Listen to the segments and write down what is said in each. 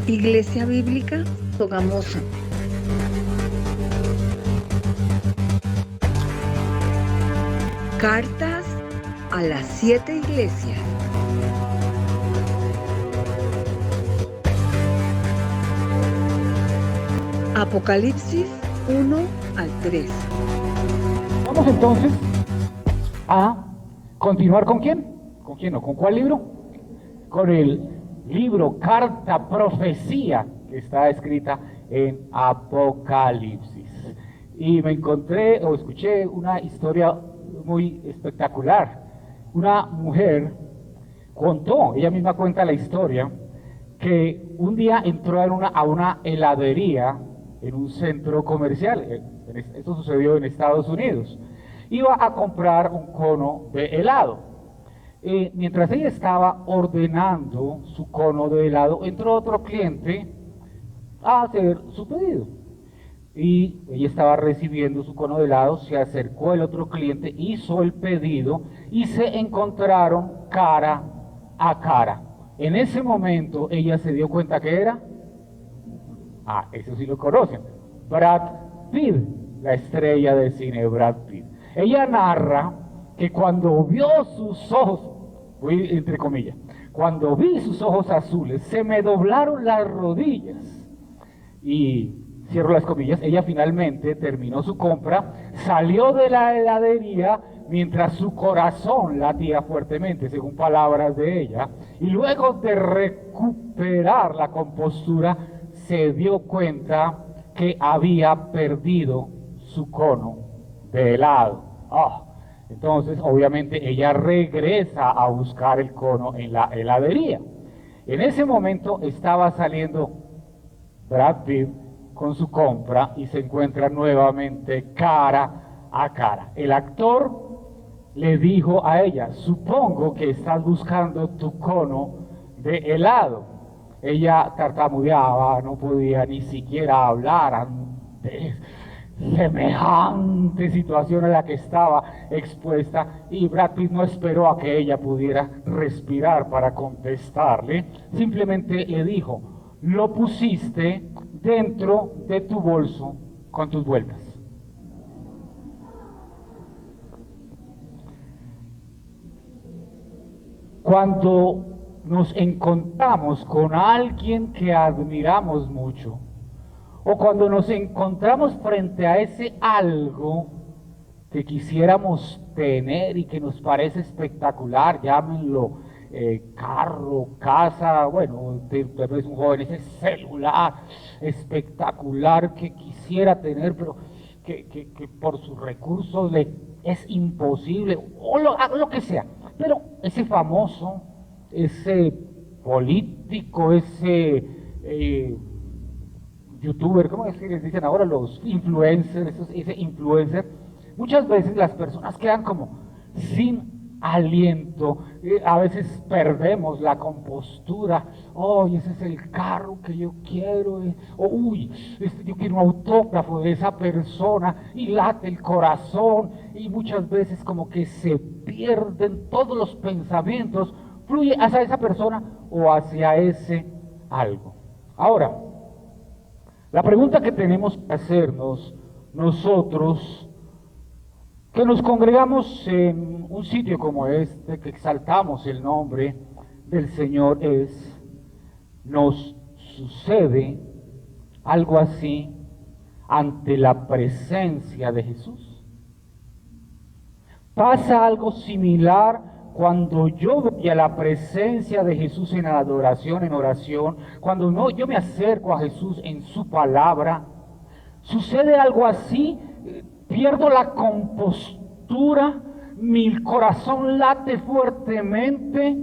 Iglesia Bíblica Sogamoso. Cartas a las 7 iglesias. Apocalipsis 1 al 3. Vamos entonces a continuar ¿con quién? ¿Con quién no? ¿Con cuál libro? Con el libro Carta Profecía, que está escrita en Apocalipsis. Y me encontré o escuché una historia muy espectacular. Una mujer contó, ella misma cuenta la historia, que un día entró a una heladería en un centro comercial. Esto sucedió en Estados Unidos. Iba a comprar un cono de helado. Mientras ella estaba ordenando su cono de helado, entró otro cliente a hacer su pedido. Y ella estaba recibiendo su cono de helado, se acercó el otro cliente, hizo el pedido y se encontraron cara a cara. En ese momento ella se dio cuenta que era, eso sí lo conocen, Brad Pitt, la estrella de cine Brad Pitt. Ella narra que cuando vio sus ojos, entre comillas, cuando vi sus ojos azules, se me doblaron las rodillas. Y cierro las comillas, ella finalmente terminó su compra, salió de la heladería mientras su corazón latía fuertemente, según palabras de ella, y luego de recuperar la compostura, se dio cuenta que había perdido su cono de helado. Entonces, obviamente, ella regresa a buscar el cono en la heladería. En ese momento estaba saliendo Brad Pitt con su compra y se encuentra nuevamente cara a cara. El actor le dijo a ella: supongo que estás buscando tu cono de helado. Ella tartamudeaba, no podía ni siquiera hablar ante semejante situación a la que estaba expuesta, y Brad Pitt no esperó a que ella pudiera respirar para contestarle. Simplemente le dijo: lo pusiste dentro de tu bolso con tus vueltas. Cuando nos encontramos con alguien que admiramos mucho, o cuando nos encontramos frente a ese algo que quisiéramos tener y que nos parece espectacular, llámenlo carro, casa, bueno, tal vez un joven, ese celular espectacular que quisiera tener, pero que por sus recursos le es imposible, o lo que sea. Pero ese famoso, ese político, ese youtuber, ¿cómo es que les dicen ahora? Los influencers, ese influencer, muchas veces las personas quedan como sin aliento, a veces perdemos la compostura. Ese es el carro que yo quiero, yo quiero un autógrafo de esa persona, y late el corazón, y muchas veces como que se pierden todos los pensamientos, fluye hacia esa persona o hacia ese algo. Ahora, la pregunta que tenemos que hacernos nosotros, que nos congregamos en un sitio como este, que exaltamos el nombre del Señor, es: ¿nos sucede algo así ante la presencia de Jesús? ¿Pasa algo similar cuando yo voy a la presencia de Jesús en adoración, en oración? Cuando yo me acerco a Jesús en su palabra, ¿sucede algo así? ¿Pierdo la compostura? ¿Mi corazón late fuertemente?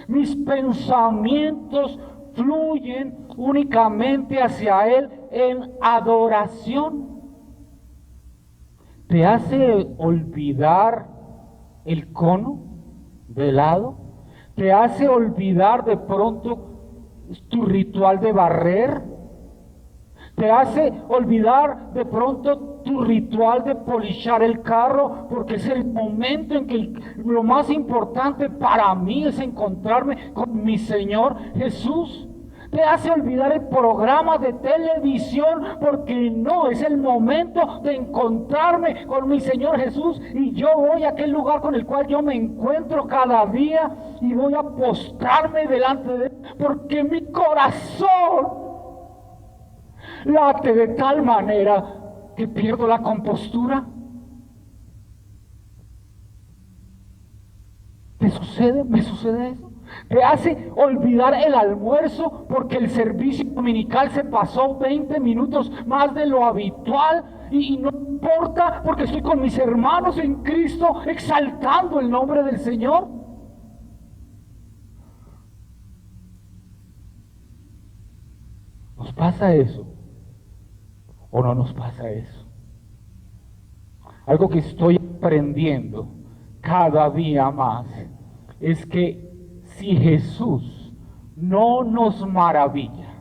¿Mis pensamientos fluyen únicamente hacia Él en adoración? ¿Te hace olvidar el cono de helado? ¿Te hace olvidar de pronto tu ritual de barrer? ¿Te hace olvidar de pronto tu ritual de polishar el carro? Porque es el momento en que lo más importante para mí es encontrarme con mi Señor Jesús. te hace olvidar el programa de televisión, porque no es el momento de encontrarme con mi Señor Jesús, y yo voy a aquel lugar con el cual yo me encuentro cada día y voy a postrarme delante de Él, porque mi corazón late de tal manera que pierdo la compostura. ¿Te sucede? ¿Me sucede eso? Te hace olvidar el almuerzo porque el servicio dominical se pasó 20 minutos más de lo habitual y no importa porque estoy con mis hermanos en Cristo exaltando el nombre del Señor. ¿Nos pasa eso o no nos pasa eso? Algo que estoy aprendiendo cada día más es que si Jesús no nos maravilla,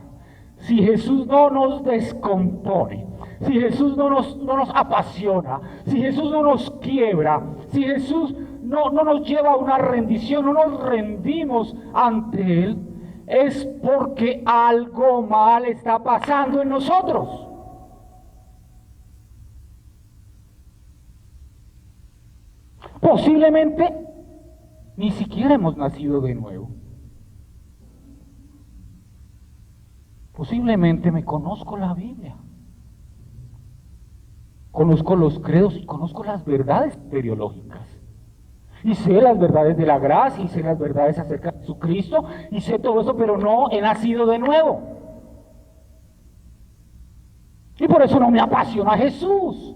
si Jesús no nos descompone, si Jesús no nos apasiona, si Jesús no nos quiebra, si Jesús no nos lleva a una rendición, no nos rendimos ante Él, es porque algo mal está pasando en nosotros. Posiblemente ni siquiera hemos nacido de nuevo. Posiblemente me conozco la Biblia, conozco los credos y conozco las verdades teológicas. Y sé las verdades de la gracia y sé las verdades acerca de Jesucristo y sé todo eso, pero no he nacido de nuevo. Y por eso no me apasiona Jesús.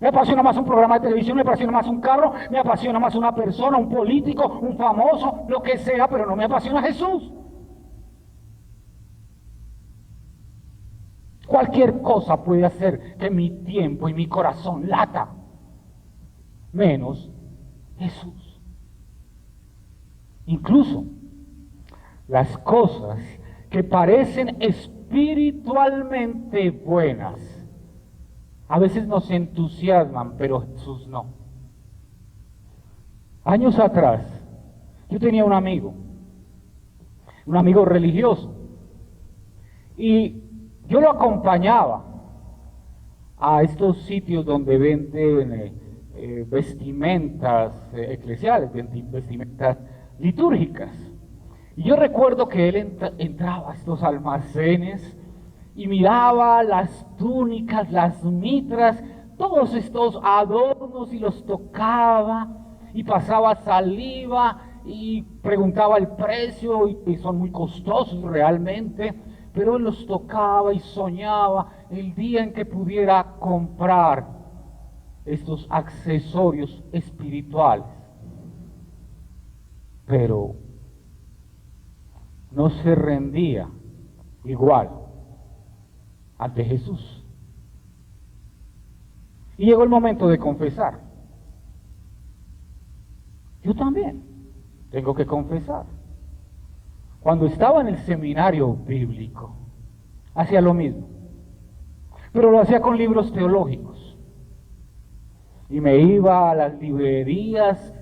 Me apasiona más un programa de televisión, me apasiona más un carro, me apasiona más una persona, un político, un famoso, lo que sea, pero no me apasiona Jesús. Cualquier cosa puede hacer que mi tiempo y mi corazón lata, menos Jesús. Incluso las cosas que parecen espiritualmente buenas a veces nos entusiasman, pero Jesús no. Años atrás, yo tenía un amigo religioso, y yo lo acompañaba a estos sitios donde venden vestimentas eclesiales, vestimentas litúrgicas. Y yo recuerdo que él entraba a estos almacenes y miraba las túnicas, las mitras, todos estos adornos, y los tocaba y pasaba saliva y preguntaba el precio, y son muy costosos realmente, pero él los tocaba y soñaba el día en que pudiera comprar estos accesorios espirituales. Pero no se rendía igual ante Jesús. Y llegó el momento de confesar. Yo también tengo que confesar. Cuando estaba en el seminario bíblico, hacía lo mismo, pero lo hacía con libros teológicos. Y me iba a las librerías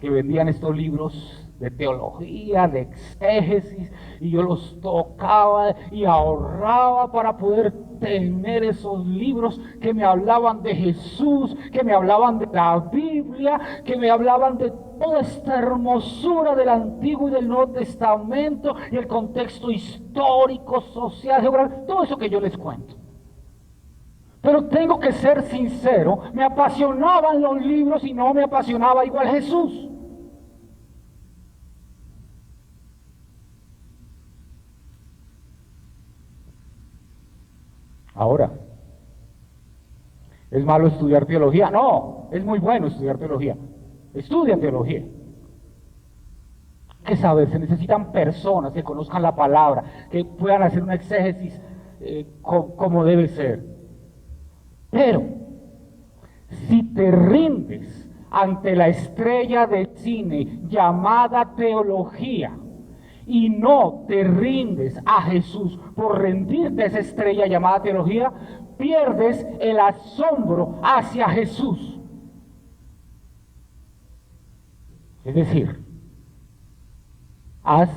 que vendían estos libros de teología, de exégesis, y yo los tocaba y ahorraba para poder tener esos libros que me hablaban de Jesús, que me hablaban de la Biblia, que me hablaban de toda esta hermosura del Antiguo y del Nuevo Testamento y el contexto histórico, social, geográfico, todo eso que yo les cuento. Pero tengo que ser sincero, me apasionaban los libros y no me apasionaba igual Jesús. Ahora, ¿es malo estudiar teología? No, es muy bueno estudiar teología. Estudian teología. Hay que saber, se necesitan personas que conozcan la palabra, que puedan hacer una exégesis como debe ser. Pero, si te rindes ante la estrella del cine llamada teología, y no te rindes a Jesús por rendirte a esa estrella llamada teología, pierdes el asombro hacia Jesús. Es decir, has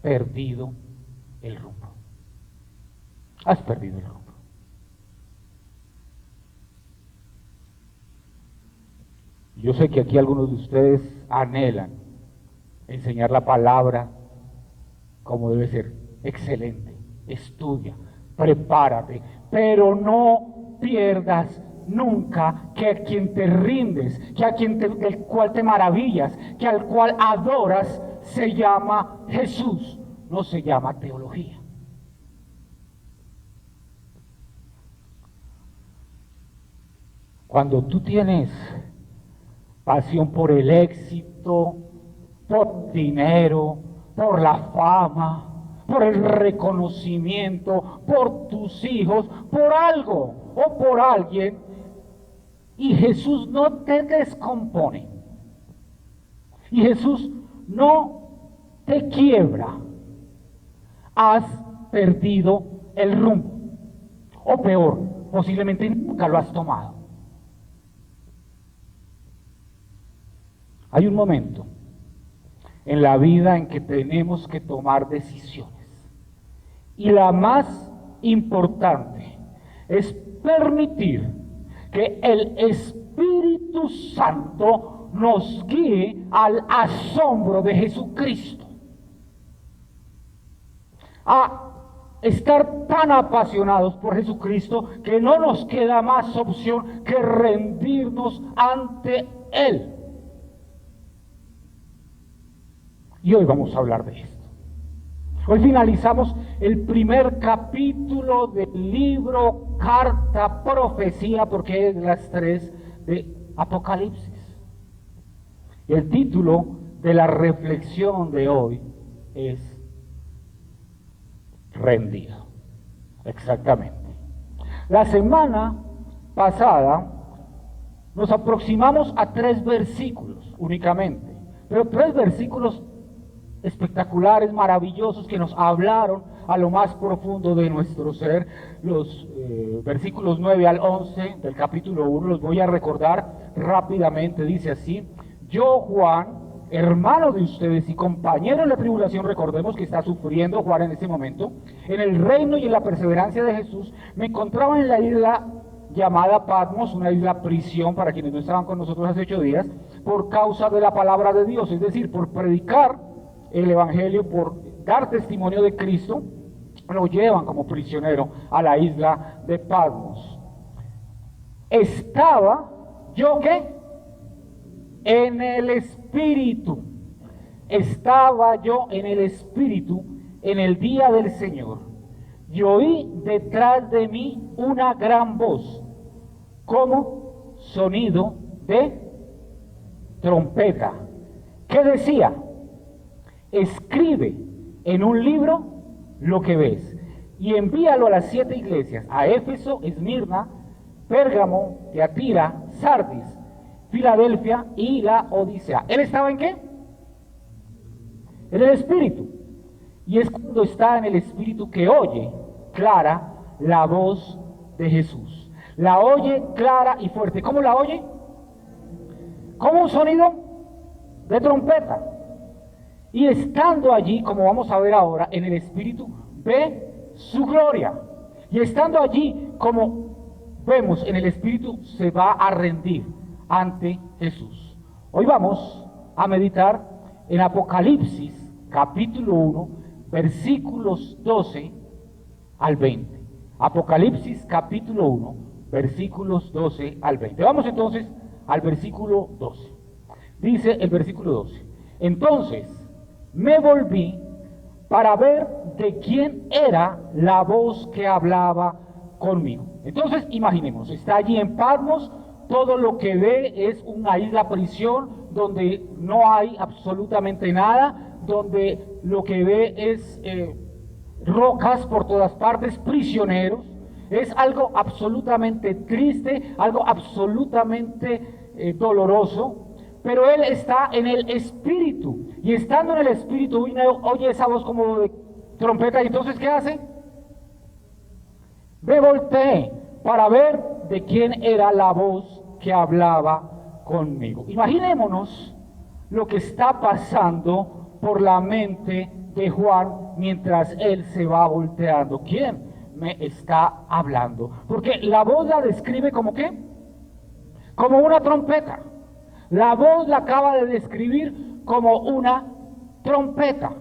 perdido el rumbo. Has perdido el rumbo. Yo sé que aquí algunos de ustedes anhelan enseñar la palabra como debe ser. Excelente, estudia, prepárate, pero no pierdas nunca que a quien te rindes, que a quien del cual te maravillas, que al cual adoras, se llama Jesús, no se llama teología. Cuando tú tienes pasión por el éxito, por dinero, por la fama, por el reconocimiento, por tus hijos, por algo o por alguien, y Jesús no te descompone, y Jesús no te quiebra, has perdido el rumbo, o peor, posiblemente nunca lo has tomado. Hay un momento en la vida en que tenemos que tomar decisiones. Y la más importante es permitir que el Espíritu Santo nos guíe al asombro de Jesucristo. A estar tan apasionados por Jesucristo que no nos queda más opción que rendirnos ante Él. Y hoy vamos a hablar de esto. Hoy finalizamos el primer capítulo del libro Carta Profecía, porque es las 3 de Apocalipsis. Y el título de la reflexión de hoy es Rendido. Exactamente. La semana pasada nos aproximamos a 3 versículos únicamente, pero 3 versículos espectaculares, maravillosos, que nos hablaron a lo más profundo de nuestro ser. Los versículos 9 al 11 del capítulo 1 los voy a recordar rápidamente. Dice así: yo, Juan, hermano de ustedes y compañero en la tribulación, recordemos que está sufriendo Juan en ese momento, en el reino y en la perseverancia de Jesús, me encontraba en la isla llamada Patmos, una isla prisión para quienes no estaban con nosotros hace 8 días, por causa de la palabra de Dios, es decir, por predicar el evangelio, por dar testimonio de Cristo. Lo llevan como prisionero a la isla de Patmos. Estaba yo, ¿qué? En el Espíritu. Estaba yo en el Espíritu en el día del Señor, y oí detrás de mí una gran voz, como sonido de trompeta, que decía: escribe en un libro lo que ves y envíalo a las 7 iglesias, a Éfeso, Esmirna, Pérgamo, Teatira, Sardis, Filadelfia y la Odisea. ¿Él estaba en qué? En el Espíritu. Y es cuando está en el Espíritu que oye clara la voz de Jesús. La oye clara y fuerte. ¿Cómo la oye? Como un sonido de trompeta. Y estando allí, como vamos a ver ahora, en el Espíritu, ve su gloria. Y estando allí, como vemos en el Espíritu, se va a rendir ante Jesús. Hoy vamos a meditar en Apocalipsis, capítulo 1, versículos 12 al 20. Apocalipsis, capítulo 1, versículos 12 al 20. Vamos entonces al versículo 12. Dice el versículo 12: entonces me volví para ver de quién era la voz que hablaba conmigo. Entonces imaginemos, está allí en Patmos, todo lo que ve es una isla prisión donde no hay absolutamente nada, donde lo que ve es rocas por todas partes, prisioneros. Es algo absolutamente triste, algo absolutamente doloroso. Pero él está en el Espíritu, y estando en el Espíritu oye esa voz como de trompeta. Y entonces, ¿qué hace? Me volteé para ver de quién era la voz que hablaba conmigo. Imaginémonos lo que está pasando por la mente de Juan mientras él se va volteando. ¿Quién me está hablando? Porque la voz la describe como ¿qué? Como una trompeta. La voz la acaba de describir como una trompeta.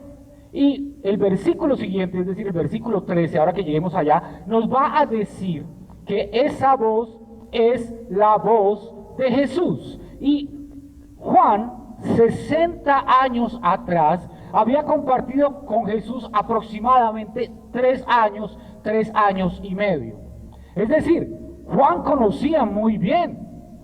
Y el versículo siguiente, es decir, el versículo 13, ahora que lleguemos allá, nos va a decir que esa voz es la voz de Jesús. Y Juan, 60 años atrás, había compartido con Jesús aproximadamente 3 años y medio. Es decir, Juan conocía muy bien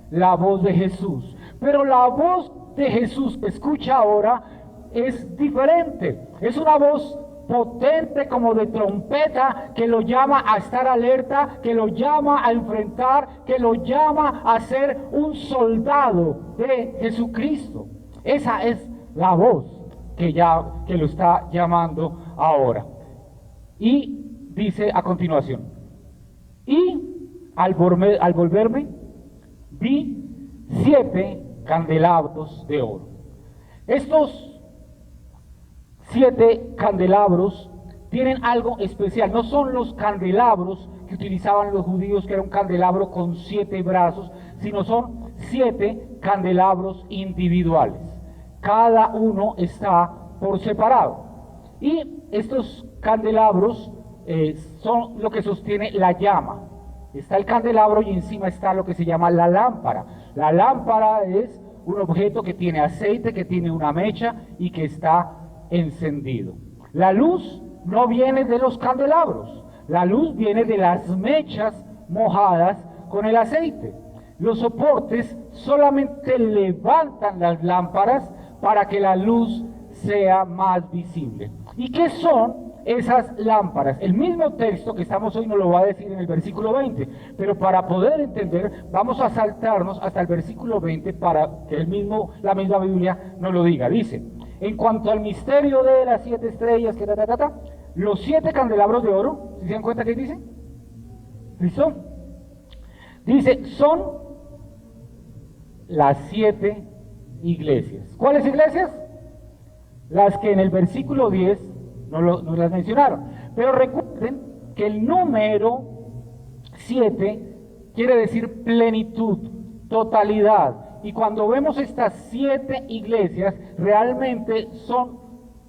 la voz de Jesús, pero la voz de Jesús que escucha ahora es diferente. Es una voz potente como de trompeta que lo llama a estar alerta, que lo llama a enfrentar, que lo llama a ser un soldado de Jesucristo. Esa es la voz que lo está llamando ahora. Y dice a continuación: y al volverme vi 7 candelabros de oro. Estos 7 candelabros tienen algo especial. No son los candelabros que utilizaban los judíos, que era un candelabro con 7 brazos, sino son 7 candelabros individuales. Cada uno está por separado. Y estos candelabros son lo que sostiene la llama. Está el candelabro y encima está lo que se llama la lámpara. La lámpara es un objeto que tiene aceite, que tiene una mecha y que está encendido. La luz no viene de los candelabros, la luz viene de las mechas mojadas con el aceite. Los soportes solamente levantan las lámparas para que la luz sea más visible. ¿Y qué son esas lámparas? El mismo texto que estamos hoy nos lo va a decir en el versículo 20, pero para poder entender vamos a saltarnos hasta el versículo 20 para que la misma Biblia nos lo diga. Dice: en cuanto al misterio de las 7 estrellas, los 7 candelabros de oro, ¿se dan cuenta qué dice? ¿Listo? Dice, son las 7 iglesias. ¿Cuáles iglesias? Las que en el versículo 10 no las mencionaron. Pero recuerden que el número 7 quiere decir plenitud, totalidad. Y cuando vemos estas 7 iglesias, realmente son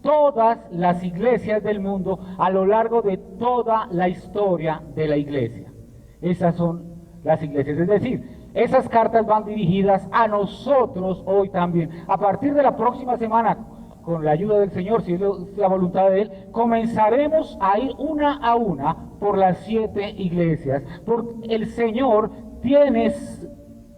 todas las iglesias del mundo a lo largo de toda la historia de la iglesia. Esas son las iglesias, es decir, esas cartas van dirigidas a nosotros hoy también. A partir de la próxima semana, con la ayuda del Señor, si es la voluntad de Él, comenzaremos a ir una a una por las 7 iglesias, porque el Señor tiene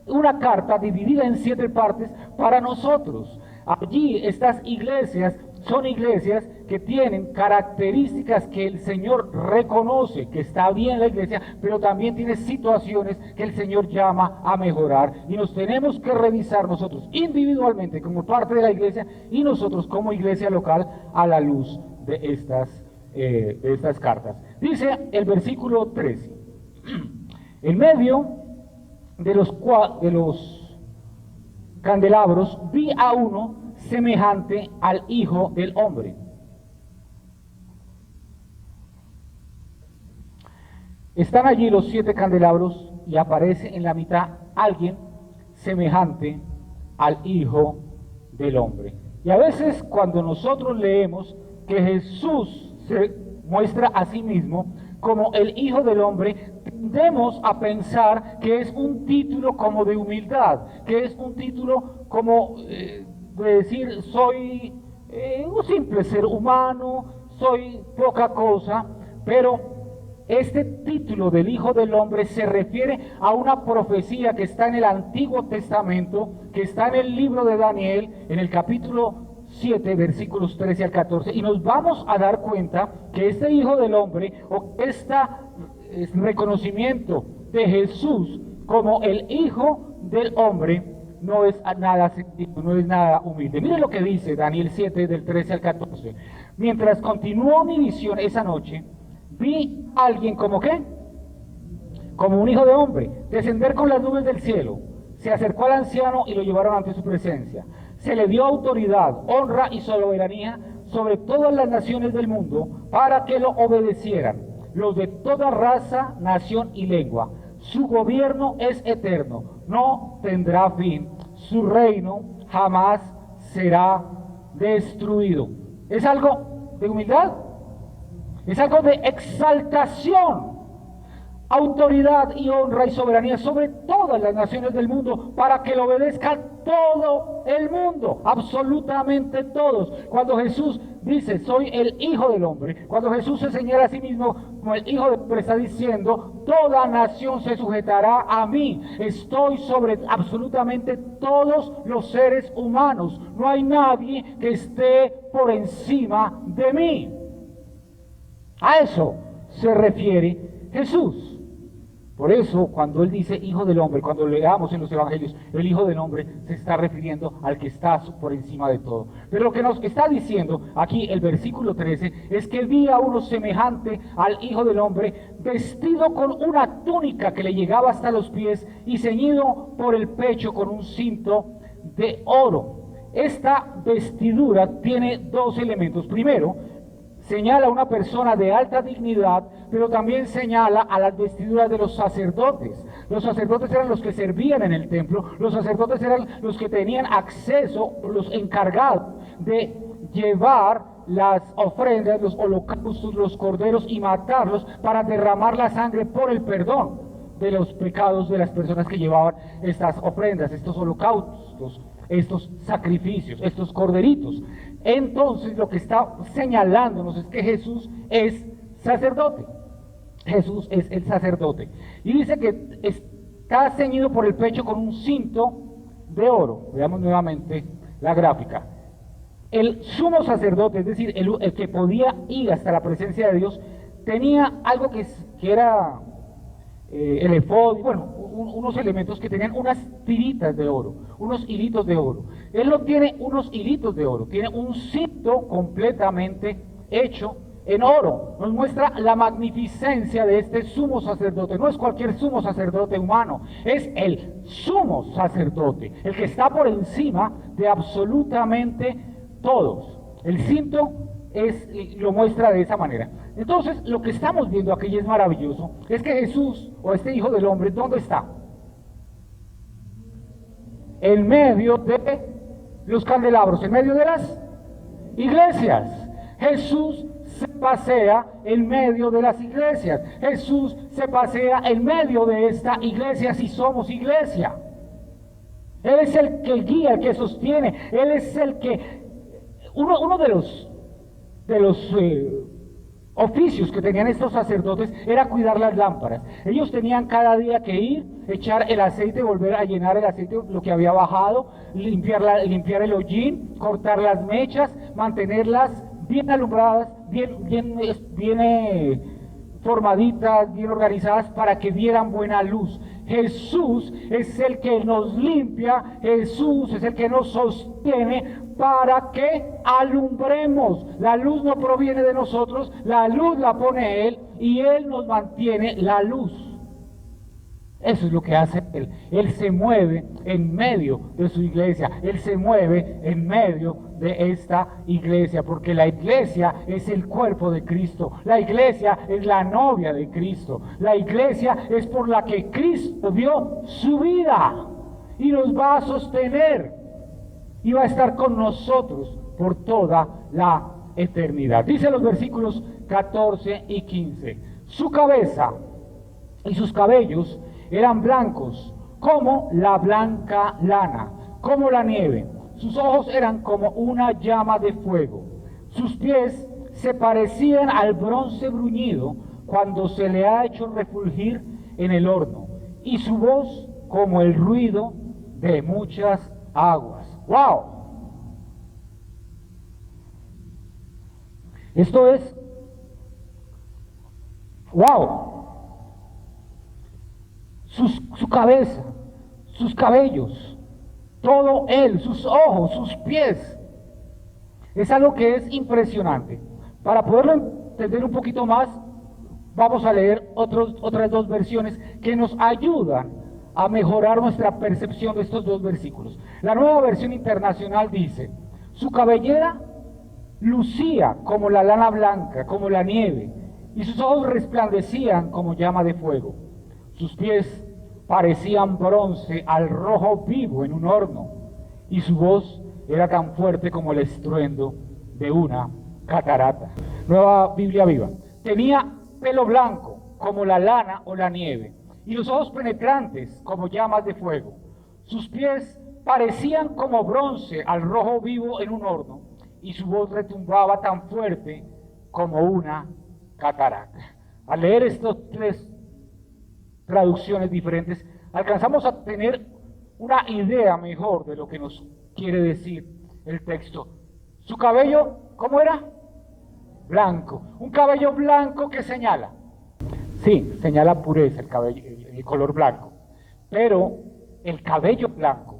una carta dividida en 7 partes para nosotros. Allí estas iglesias son iglesias que tienen características que el Señor reconoce, que está bien la iglesia, pero también tiene situaciones que el Señor llama a mejorar. Y nos tenemos que revisar nosotros individualmente como parte de la iglesia y nosotros como iglesia local a la luz de estas cartas. Dice el versículo 13: en medio de los candelabros vi a uno semejante al Hijo del Hombre. Están allí los 7 candelabros y aparece en la mitad alguien semejante al Hijo del Hombre. Y a veces cuando nosotros leemos que Jesús se muestra a sí mismo como el Hijo del Hombre, tendemos a pensar que es un título como de humildad, que es un título como de decir soy un simple ser humano, soy poca cosa. Pero este título del Hijo del Hombre se refiere a una profecía que está en el Antiguo Testamento, que está en el libro de Daniel, en el capítulo 7, versículos 13 al 14, y nos vamos a dar cuenta que este Hijo del Hombre, o este reconocimiento de Jesús como el Hijo del Hombre, no es nada sencillo, no es nada humilde. Miren lo que dice Daniel 7, del 13 al 14. Mientras continuó mi visión esa noche, vi a alguien como ¿qué? Como un hijo de hombre, descender con las nubes del cielo. Se acercó al anciano y lo llevaron ante su presencia. Se le dio autoridad, honra y soberanía sobre todas las naciones del mundo para que lo obedecieran, los de toda raza, nación y lengua. Su gobierno es eterno, no tendrá fin, su reino jamás será destruido. Es algo de humildad, es algo de exaltación, autoridad y honra y soberanía sobre todas las naciones del mundo para que lo obedezca todo el mundo, absolutamente todos. Cuando Jesús dice soy el Hijo del Hombre, cuando Jesús se señala a sí mismo como el Hijo del Hombre, está diciendo toda nación se sujetará a mí. Estoy sobre absolutamente todos los seres humanos, no hay nadie que esté por encima de mí. A eso se refiere Jesús. Por eso, cuando él dice Hijo del Hombre, cuando leamos en los evangelios, el Hijo del Hombre se está refiriendo al que está por encima de todo. Pero lo que nos está diciendo aquí el versículo 13 es que vi a uno semejante al Hijo del Hombre, vestido con una túnica que le llegaba hasta los pies y ceñido por el pecho con un cinto de oro. Esta vestidura tiene dos elementos. Primero, señala a una persona de alta dignidad, pero también señala a las vestiduras de los sacerdotes. Los sacerdotes eran los que servían en el templo, los sacerdotes eran los que tenían acceso, los encargados de llevar las ofrendas, los holocaustos, los corderos y matarlos para derramar la sangre por el perdón de los pecados de las personas que llevaban estas ofrendas, estos holocaustos, estos sacrificios, estos corderitos. Entonces lo que está señalándonos es que Jesús es sacerdote. Jesús es el sacerdote. Y dice que está ceñido por el pecho con un cinto de oro. Veamos nuevamente la gráfica. El sumo sacerdote, es decir, el que podía ir hasta la presencia de Dios, tenía algo que era el efod, bueno, unos elementos que tenían unas tiritas de oro, unos hilitos de oro. Él no tiene unos hilitos de oro, tiene un cinto completamente hecho en oro. Nos muestra la magnificencia de este sumo sacerdote. No es cualquier sumo sacerdote humano, es el sumo sacerdote, el que está por encima de absolutamente todos. El cinto lo muestra de esa manera. Entonces, lo que estamos viendo aquí y es maravilloso, es que Jesús, o este Hijo del Hombre, ¿dónde está? En medio de los candelabros, en medio de las iglesias. Jesús se pasea en medio de las iglesias. Jesús se pasea en medio de esta iglesia si somos iglesia. Él es el que guía, el que sostiene. Él es el que... Uno de los oficios que tenían estos sacerdotes era cuidar las lámparas. Ellos tenían cada día que ir, echar el aceite, volver a llenar el aceite, lo que había bajado, limpiar el hollín, cortar las mechas, mantenerlas bien alumbradas, bien formaditas, bien organizadas para que dieran buena luz. Jesús es el que nos limpia, Jesús es el que nos sostiene para que alumbremos. La luz no proviene de nosotros, la luz la pone Él y Él nos mantiene la luz. Eso es lo que hace Él. Él se mueve en medio de su iglesia, Él se mueve en medio de esta iglesia, porque la iglesia es el cuerpo de Cristo, la iglesia es la novia de Cristo, la iglesia es por la que Cristo dio su vida y nos va a sostener y va a estar con nosotros por toda la eternidad. Dice los versículos 14 y 15, su cabeza y sus cabellos eran blancos como la blanca lana, como la nieve. Sus ojos eran como una llama de fuego. Sus pies se parecían al bronce bruñido cuando se le ha hecho refulgir en el horno. Y su voz como el ruido de muchas aguas. ¡Wow! Esto es... ¡Wow! Su cabeza, sus cabellos, todo él, sus ojos, sus pies. Es algo que es impresionante. Para poderlo entender un poquito más, vamos a leer otras dos versiones que nos ayudan a mejorar nuestra percepción de estos dos versículos. La Nueva Versión Internacional dice, su cabellera lucía como la lana blanca, como la nieve, y sus ojos resplandecían como llama de fuego. Sus pies parecían bronce al rojo vivo en un horno, y su voz era tan fuerte como el estruendo de una catarata. Nueva Biblia Viva. Tenía pelo blanco como la lana o la nieve, y los ojos penetrantes como llamas de fuego. Sus pies parecían como bronce al rojo vivo en un horno, y su voz retumbaba tan fuerte como una catarata. Al leer estas tres traducciones diferentes, alcanzamos a tener una idea mejor de lo que nos quiere decir el texto. Su cabello, ¿cómo era? Blanco. Un cabello blanco que señala. Sí, señala pureza el cabello, el color blanco. Pero el cabello blanco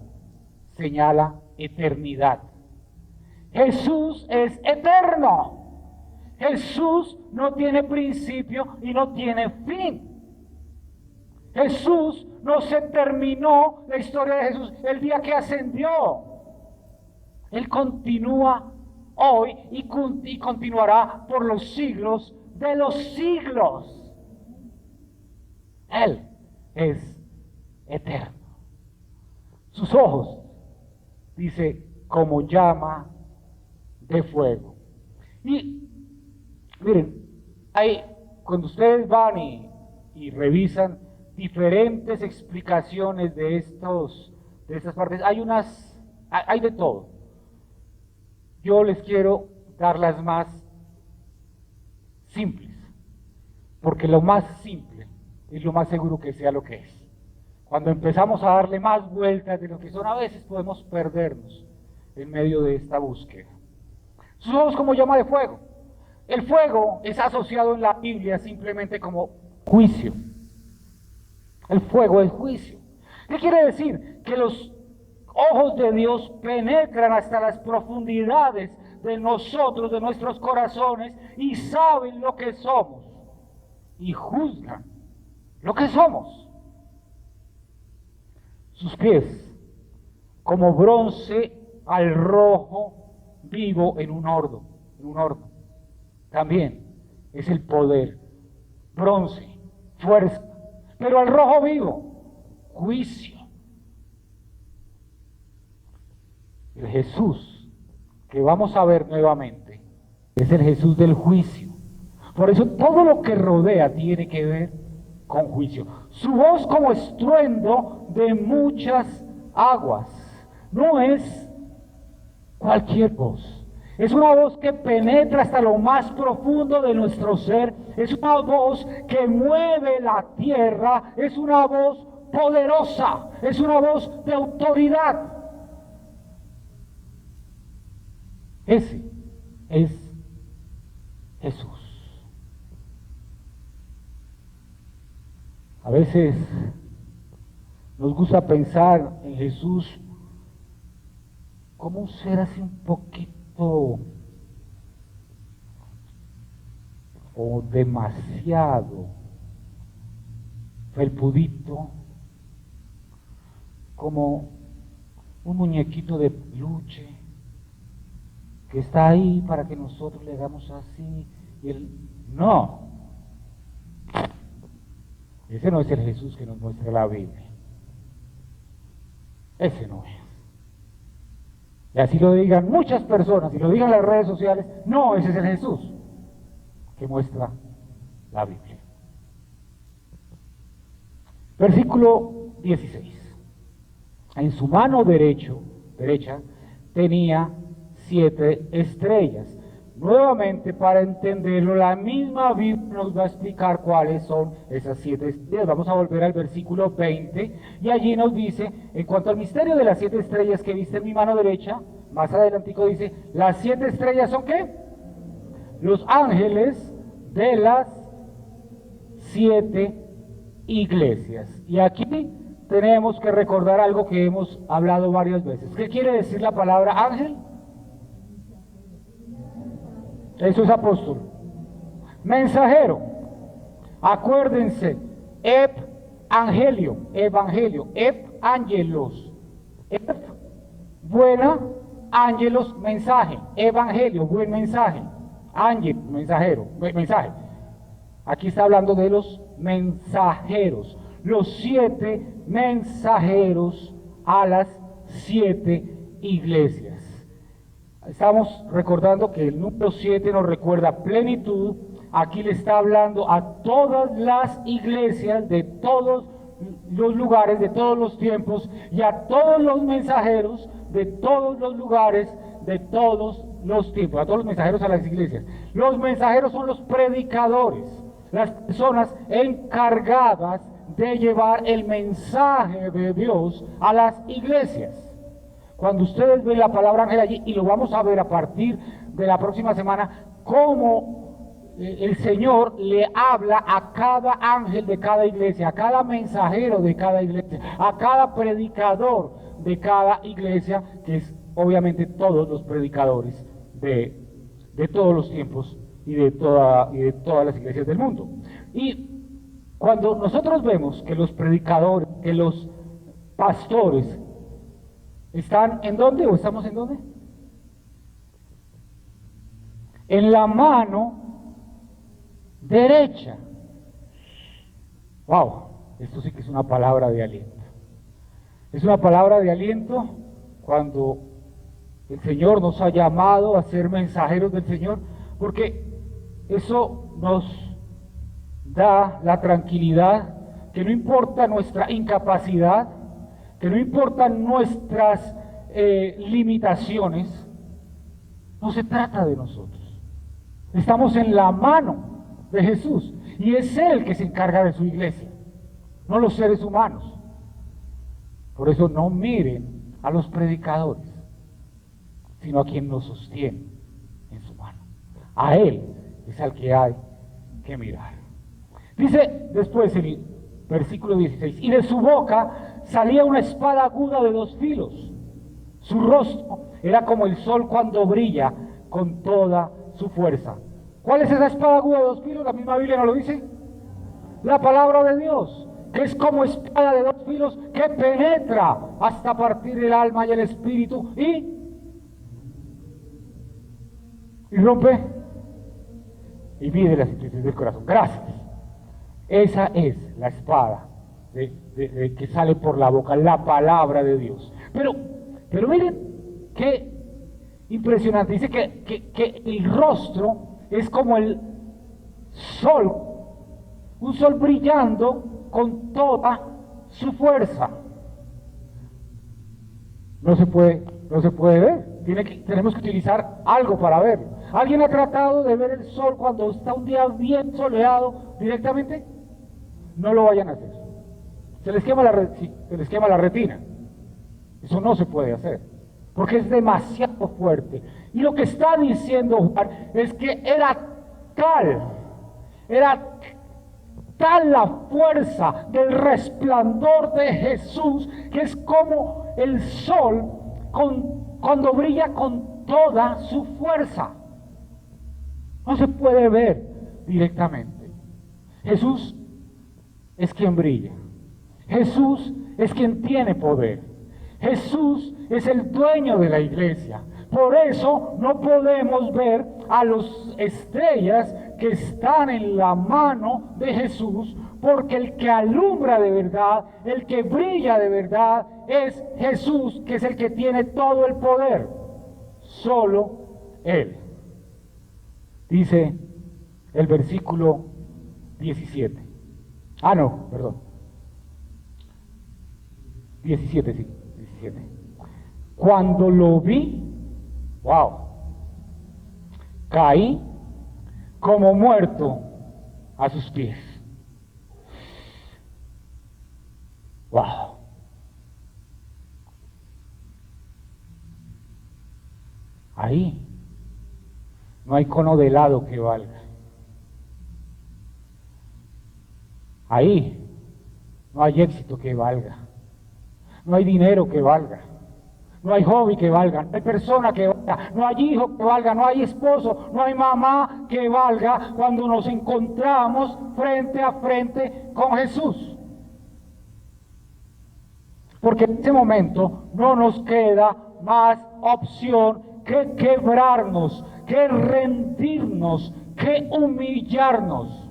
señala eternidad. Jesús es eterno. Jesús no tiene principio y no tiene fin. Jesús no se terminó la historia de Jesús el día que ascendió. Él continúa hoy y continuará por los siglos de los siglos. Él es eterno. Sus ojos, dice, como llama de fuego. Y miren, cuando ustedes van y revisan diferentes explicaciones de estas partes, hay de todo. Yo les quiero dar las más simples, porque lo más simple es lo más seguro que sea lo que es. Cuando empezamos a darle más vueltas de lo que son, a veces podemos perdernos en medio de esta búsqueda. Sus ojos como llama de fuego. El fuego es asociado en la Biblia simplemente como juicio. El fuego es juicio. ¿Qué quiere decir? Que los ojos de Dios penetran hasta las profundidades de nosotros, de nuestros corazones, y saben lo que somos y juzgan lo que somos. Sus pies como bronce al rojo vivo en un horno. También es el poder. Bronce, fuerza, pero al rojo vivo, juicio. El Jesús que vamos a ver nuevamente es el Jesús del juicio. Por eso todo lo que rodea tiene que ver con juicio. Su voz como estruendo de muchas aguas. No es cualquier voz. Es una voz que penetra hasta lo más profundo de nuestro ser. Es una voz que mueve la tierra. Es una voz poderosa. Es una voz de autoridad. Ese es Jesús. A veces nos gusta pensar en Jesús como un ser así un poquito o demasiado felpudito, como un muñequito de peluche que está ahí para que nosotros le hagamos así, y él no. Ese no es el Jesús que nos muestra la Biblia. Ese no es. Y así lo digan muchas personas, y lo digan las redes sociales, no, ese es el Jesús que muestra la Biblia. Versículo 16. En su mano derecha tenía 7 estrellas. Nuevamente, para entenderlo, la misma Biblia nos va a explicar cuáles son esas 7 estrellas. Vamos a volver al versículo 20, y allí nos dice, en cuanto al misterio de las 7 estrellas que viste en mi mano derecha, más adelantico dice, las 7 estrellas son ¿qué? Los ángeles de las 7 iglesias. Y aquí tenemos que recordar algo que hemos hablado varias veces. ¿Qué quiere decir la palabra ángel? Eso es apóstol. Mensajero. Acuérdense, evangelio, ep angelos. Ep, buena, ángelos, mensaje, evangelio, buen mensaje, ángel, mensajero, mensaje. Aquí está hablando de los mensajeros, los 7 mensajeros a las 7 iglesias. Estamos recordando que el número 7 nos recuerda plenitud. Aquí le está hablando a todas las iglesias de todos los lugares, de todos los tiempos, y a todos los mensajeros de todos los lugares, de todos los tiempos, a todos los mensajeros a las iglesias. Los mensajeros son los predicadores, las personas encargadas de llevar el mensaje de Dios a las iglesias. Cuando ustedes ven la palabra ángel allí, y lo vamos a ver a partir de la próxima semana, cómo el Señor le habla a cada ángel de cada iglesia, a cada mensajero de cada iglesia, a cada predicador de cada iglesia, que es obviamente todos los predicadores de todos los tiempos y de todas las iglesias del mundo. Y cuando nosotros vemos que los predicadores, que los pastores están ¿en dónde? ¿O estamos en dónde? En la mano derecha. Wow, esto sí que es una palabra de aliento. Es una palabra de aliento cuando el Señor nos ha llamado a ser mensajeros del Señor, porque eso nos da la tranquilidad que no importa nuestra incapacidad, que no importan nuestras limitaciones, no se trata de nosotros. Estamos en la mano de Jesús, y es Él el que se encarga de su iglesia, no los seres humanos. Por eso no miren a los predicadores, sino a quien nos sostiene en su mano. A Él es al que hay que mirar. Dice después el versículo 16, y de su boca salía una espada aguda de 2 filos. Su rostro era como el sol cuando brilla con toda su fuerza. ¿Cuál es esa espada aguda de 2 filos? La misma Biblia nos lo dice. La palabra de Dios, que es como espada de 2 filos que penetra hasta partir el alma y el espíritu y rompe y mide las intenciones del corazón. Gracias. Esa es la espada que sale por la boca, la palabra de Dios. Pero miren qué impresionante. Dice que el rostro es como el sol, un sol brillando con toda su fuerza. No se puede ver. Tenemos que utilizar algo para verlo. ¿Alguien ha tratado de ver el sol cuando está un día bien soleado directamente? No lo vayan a hacer. Se les quema la retina. Eso no se puede hacer, porque es demasiado fuerte. Y lo que está diciendo Juan es que era tal la fuerza del resplandor de Jesús, que es como el sol cuando brilla con toda su fuerza. No se puede ver directamente. Jesús es quien brilla. Jesús es quien tiene poder. Jesús es el dueño de la iglesia. Por eso no podemos ver a las estrellas que están en la mano de Jesús, porque el que alumbra de verdad, el que brilla de verdad, es Jesús, que es el que tiene todo el poder. Solo Él. Dice el versículo 17. 17, sí, 17. Cuando lo vi, wow, caí como muerto a sus pies. Wow. Ahí no hay cono de helado que valga. Ahí no hay éxito que valga. No hay dinero que valga. No hay hobby que valga. No hay persona que valga. No hay hijo que valga. No hay esposo. No hay mamá que valga cuando nos encontramos frente a frente con Jesús. Porque en ese momento no nos queda más opción que quebrarnos, que rendirnos, que humillarnos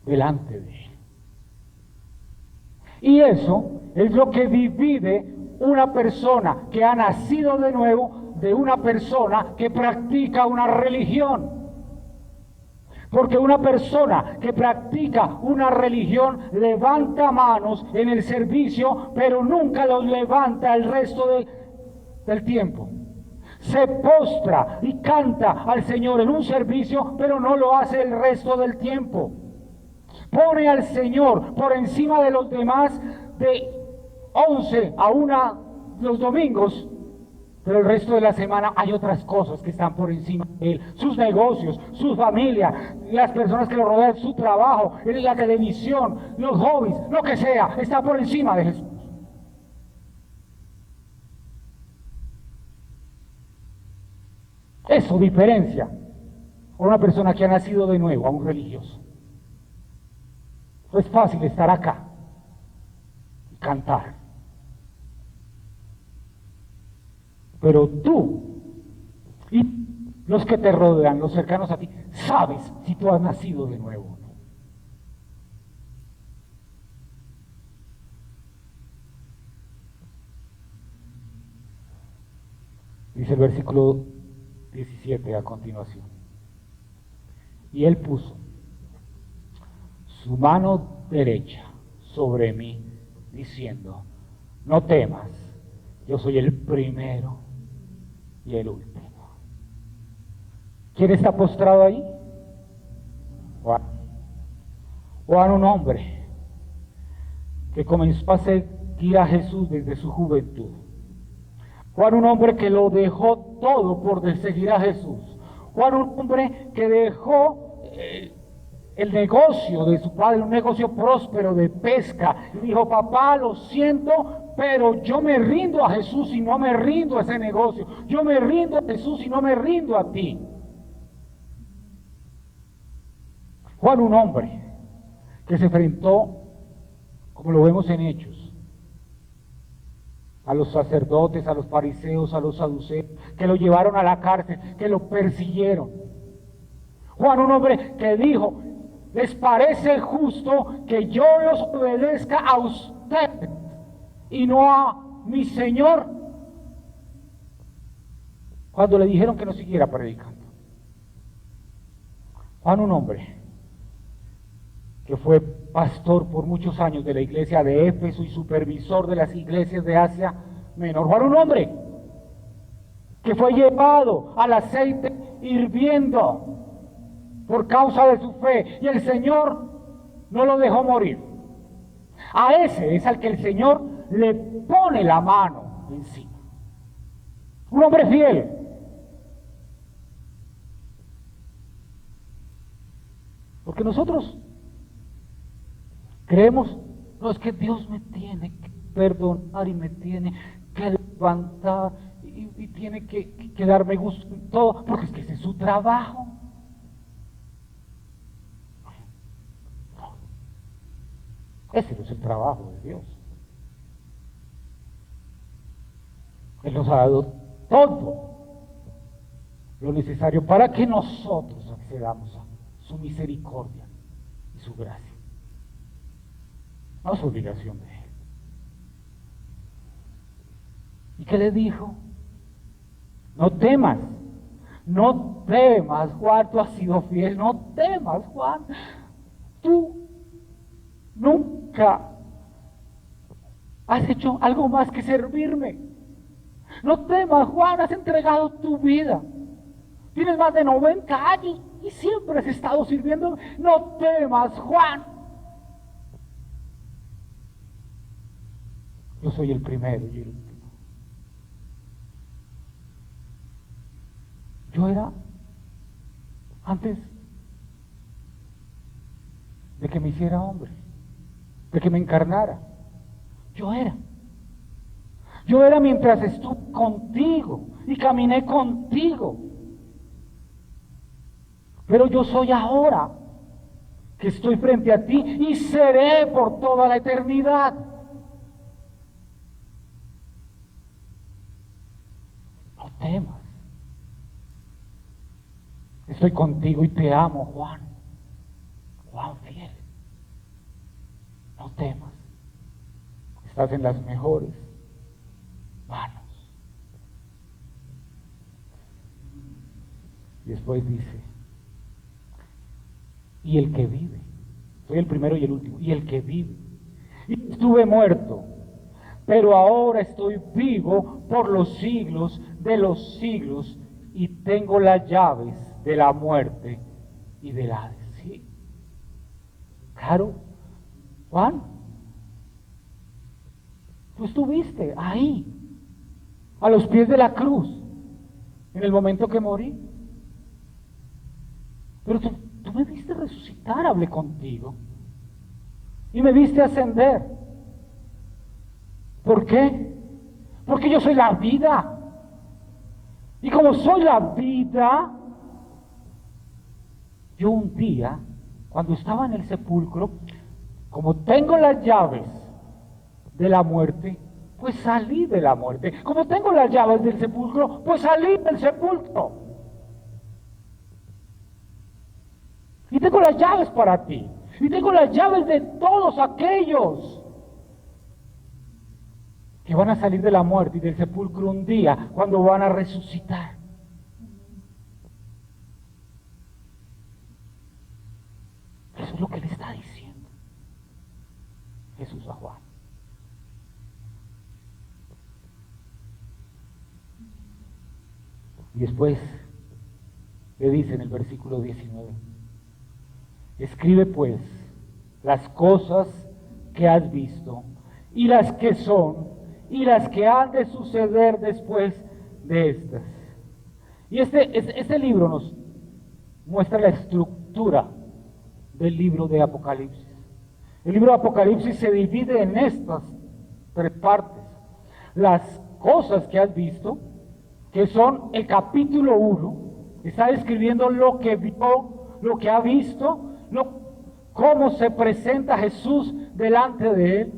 delante de Él. Y eso es lo que divide una persona que ha nacido de nuevo de una persona que practica una religión. Porque una persona que practica una religión levanta manos en el servicio, pero nunca los levanta el resto del tiempo. Se postra y canta al Señor en un servicio, pero no lo hace el resto del tiempo. Pone al Señor por encima de los demás de 11 a 1 los domingos, pero el resto de la semana hay otras cosas que están por encima de él. Sus negocios, su familia, las personas que lo rodean, su trabajo, la televisión, los hobbies, lo que sea, está por encima de Jesús. Eso diferencia a una persona que ha nacido de nuevo, a un religioso. No es fácil estar acá y cantar. Pero tú y los que te rodean, los cercanos a ti, sabes si tú has nacido de nuevo o no. Dice el versículo 17 a continuación. Y él puso su mano derecha sobre mí, diciendo: no temas, yo soy el primero y el último. ¿Quién está postrado ahí? Juan. Juan, un hombre que comenzó a seguir a Jesús desde su juventud. Juan, un hombre que lo dejó todo por seguir a Jesús. Juan, un hombre que dejó el negocio de su padre, un negocio próspero de pesca, y dijo: papá, lo siento, pero yo me rindo a Jesús y no me rindo a ese negocio. Yo me rindo a Jesús y no me rindo a ti. Juan, un hombre que se enfrentó, como lo vemos en Hechos, a los sacerdotes, a los fariseos, a los saduceos, que lo llevaron a la cárcel, que lo persiguieron. Juan, un hombre que dijo: ¿les parece justo que yo los obedezca a ustedes y no a mi Señor? Cuando le dijeron que no siguiera predicando. Juan, un hombre que fue pastor por muchos años de la iglesia de Éfeso y supervisor de las iglesias de Asia Menor. Juan, un hombre que fue llevado al aceite hirviendo por causa de su fe, y el Señor no lo dejó morir. A ese es al que el Señor le pone la mano encima. Un hombre fiel. Porque nosotros creemos: no, es que Dios me tiene que perdonar y me tiene que levantar y tiene que darme gusto en todo, porque es que ese es su trabajo. Ese no es el trabajo de Dios. Él nos ha dado todo lo necesario para que nosotros accedamos a su misericordia y su gracia. No es obligación de Él. ¿Y qué le dijo? No temas, no temas, Juan, tú has sido fiel, no temas, Juan, tú nunca has hecho algo más que servirme. No temas, Juan, has entregado tu vida. Tienes más de 90 años y siempre has estado sirviendo. No temas, Juan. Yo soy el primero y el último. Yo era, antes de que me hiciera hombre, de que me encarnara, yo era mientras estuve contigo y caminé contigo. Pero yo soy ahora que estoy frente a ti y seré por toda la eternidad. temas. Estoy contigo y te amo, Juan. Juan fiel. No temas. Estás en las mejores manos. Y después dice, y el que vive, soy el primero y el último, y el que vive. Y estuve muerto, pero ahora estoy vivo por los siglos de los siglos y tengo las llaves de la muerte y del Hades. ¿Sí? Claro, Juan, tú estuviste ahí, a los pies de la cruz, en el momento que morí. Pero tú me viste resucitar, hablé contigo. Y me viste ascender. ¿Por qué? Porque yo soy la vida. Y como soy la vida, yo un día, cuando estaba en el sepulcro, como tengo las llaves de la muerte, pues salí de la muerte. Como tengo las llaves del sepulcro, pues salí del sepulcro. Y tengo las llaves para ti. Y tengo las llaves de todos aquellos que van a salir de la muerte y del sepulcro un día cuando van a resucitar. Eso es lo que le está diciendo Jesús a Juan. Y después le dice en el versículo 19, escribe pues las cosas que has visto y las que son y las que han de suceder después de estas. Y este libro nos muestra la estructura del libro de Apocalipsis. El libro de Apocalipsis se divide en estas tres partes. Las cosas que has visto, que son el capítulo 1, está describiendo lo que vio, lo que ha visto, cómo se presenta Jesús delante de él.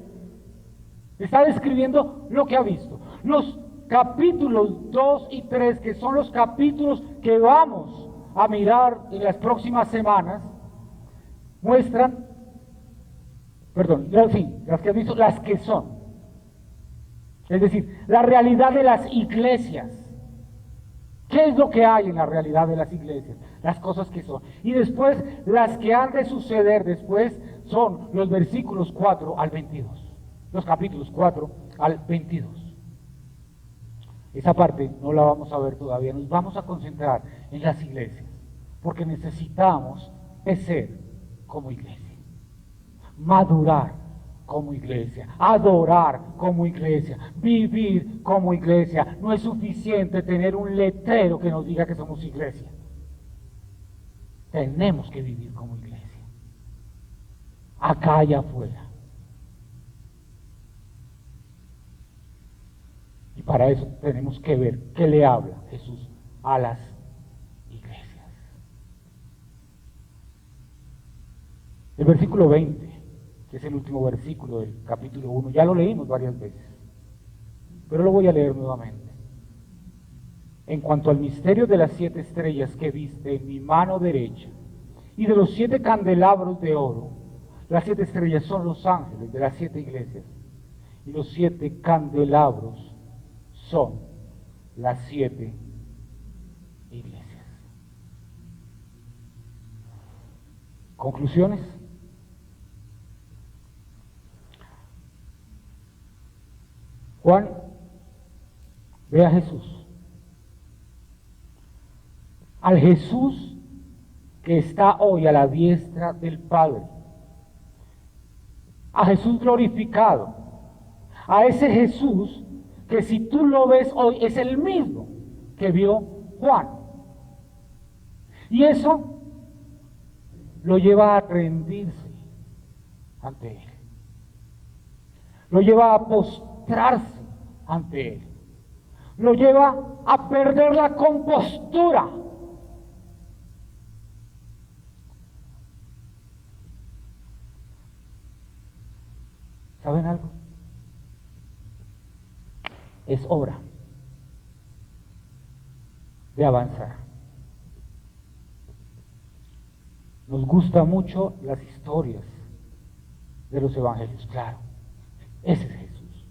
Está describiendo lo que ha visto. Los capítulos 2 y 3, que son los capítulos que vamos a mirar en las próximas semanas, muestran, las que has visto, las que son. Es decir, la realidad de las iglesias. ¿Qué es lo que hay en la realidad de las iglesias? Las cosas que son. Y después, las que han de suceder después son los versículos 4 al 22. Los capítulos 4 al 22. Esa parte no la vamos a ver todavía. Nos vamos a concentrar en las iglesias. Porque necesitamos crecer como iglesia. Madurar como iglesia, adorar como iglesia, vivir como iglesia. No es suficiente tener un letrero que nos diga que somos iglesia. Tenemos que vivir como iglesia, acá y afuera. Y para eso tenemos que ver qué le habla Jesús a las iglesias. El versículo 20, que es el último versículo del capítulo 1, ya lo leímos varias veces, pero lo voy a leer nuevamente. En cuanto al misterio de las 7 estrellas que viste en mi mano derecha, y de los 7 candelabros de oro, las 7 estrellas son los ángeles de las 7 iglesias, y los 7 candelabros son las 7 iglesias. ¿Conclusiones? Juan ve a Jesús, al Jesús que está hoy a la diestra del Padre, a Jesús glorificado, a ese Jesús que si tú lo ves hoy es el mismo que vio Juan. Y eso lo lleva a rendirse ante Él, lo lleva a postrarse ante Él, lo lleva a perder la compostura. ¿Saben algo? Es hora de avanzar. Nos gustan mucho las historias de los evangelios, claro. Ese es Jesús.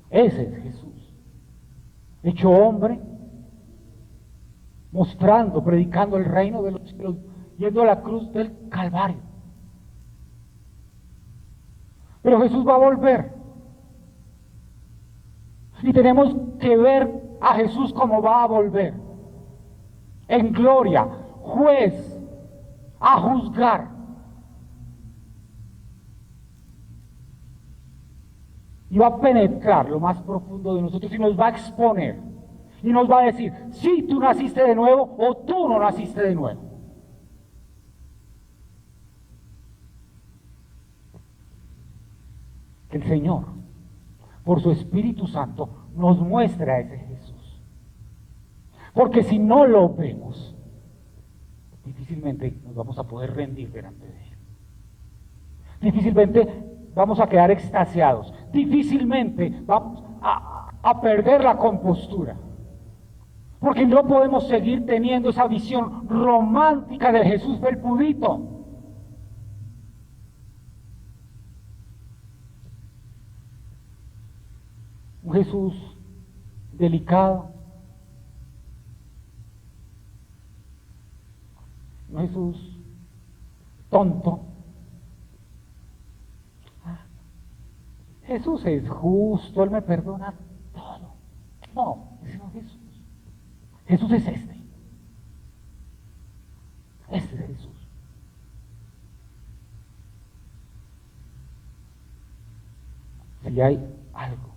Ese es Jesús. Hecho hombre, mostrando, predicando el reino de los cielos, yendo a la cruz del Calvario. Pero Jesús va a volver. Y tenemos que ver a Jesús como va a volver. En gloria, juez, a juzgar. Y va a penetrar lo más profundo de nosotros y nos va a exponer. Y nos va a decir, si tú naciste de nuevo o tú no naciste de nuevo. Que el Señor, por su Espíritu Santo, nos muestra a ese Jesús. Porque si no lo vemos, difícilmente nos vamos a poder rendir delante de Él. Difícilmente vamos a quedar extasiados. Difícilmente vamos a perder la compostura. Porque no podemos seguir teniendo esa visión romántica de Jesús felpudito. Un Jesús delicado. Un Jesús tonto. Jesús es justo, Él me perdona todo. No, ese no es Jesús. Jesús es este. Este es Jesús. Si hay algo,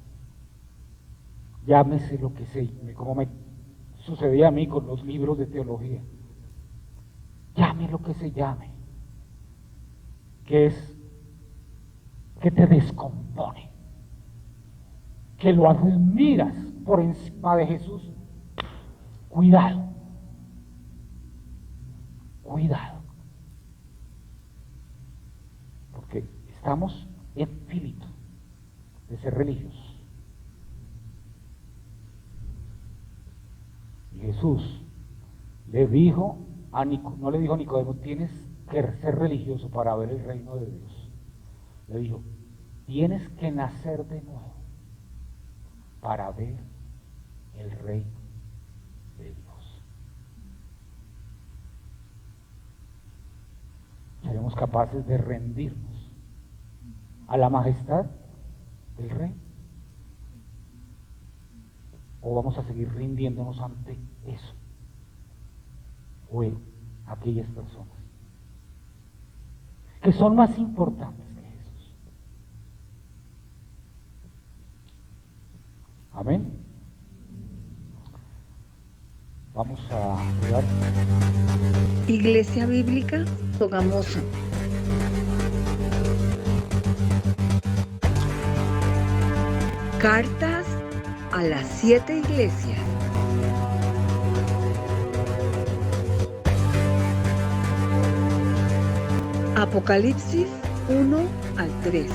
llámese lo que sea, como me sucedía a mí con los libros de teología, llame lo que se llame, que te descompone, que lo admiras por encima de Jesús. Cuidado, cuidado, porque estamos en filito de ser religiosos. Y Jesús le dijo a no le dijo a Nicodemo, tienes que ser religioso para ver el reino de Dios. Le dijo, tienes que nacer de nuevo para ver el reino de Dios. ¿Seremos capaces de rendirnos a la majestad del Rey? ¿O vamos a seguir rindiéndonos ante eso? O aquellas personas que son más importantes que Jesús. Amén. Vamos a orar. Iglesia Bíblica Sogamoso. Cartas a las 7 iglesias. Apocalipsis 1 al 3.